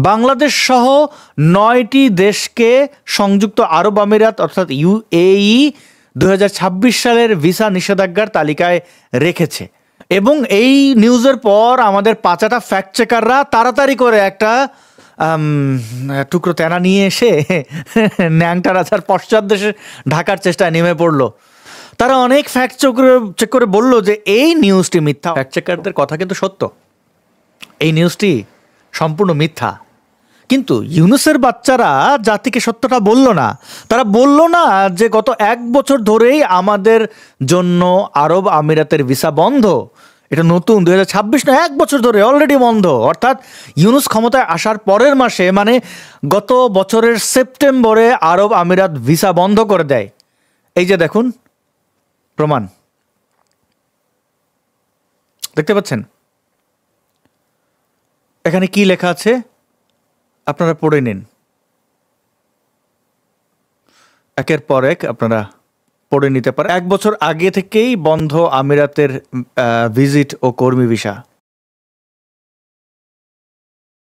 বাংলাদেশ সহ 9টি দেশকে সংযুক্ত আরব আমিরাত অর্থাৎ ইউএই 2026 সালের ভিসা নিষেধাজ্ঞার তালিকায় রেখেছে। এবং এই নিউজের পর আমাদের পাঁচাটা ফ্যাক্ট চেকাররা তাড়াতাড়ি করে একটা টুকরো তেনা নিয়ে এসে ন্যাংটা রাজার পশ্চাৎ দেশে ঢাকার চেষ্টায় নেমে পড়লো। তারা অনেক ফ্যাক্ট চেক করে বললো যে এই নিউজটি মিথ্যা। ফ্যাক্ট চেকারদের কথা কিন্তু সত্য, এই নিউজটি সম্পূর্ণ মিথ্যা। কিন্তু ইউনুসের বাচ্চারা জাতিকে সত্যটা বলল না। তারা বলল না যে গত 1 বছর ধরেই আমাদের জন্য আরব আমিরাতের ভিসা বন্ধ। এটা নতুন 2026 না, 1 বছর ধরে অলরেডি বন্ধ। অর্থাৎ ইউনুস ক্ষমতায় আসার পরের মাসে মানে গত বছরের সেপ্টেম্বরে আরব আমিরাত ভিসা বন্ধ করে দেয়। এই যে দেখুন প্রমাণ, দেখতে পাচ্ছেন এখানে কি লেখা আছে, আপনারা পড়ে নিন, একের পর এক আপনারা পড়ে নিতে পারেন। 1 বছর আগে থেকেই বন্ধ আমিরাতের ভিজিট ও কর্মী ভিসা।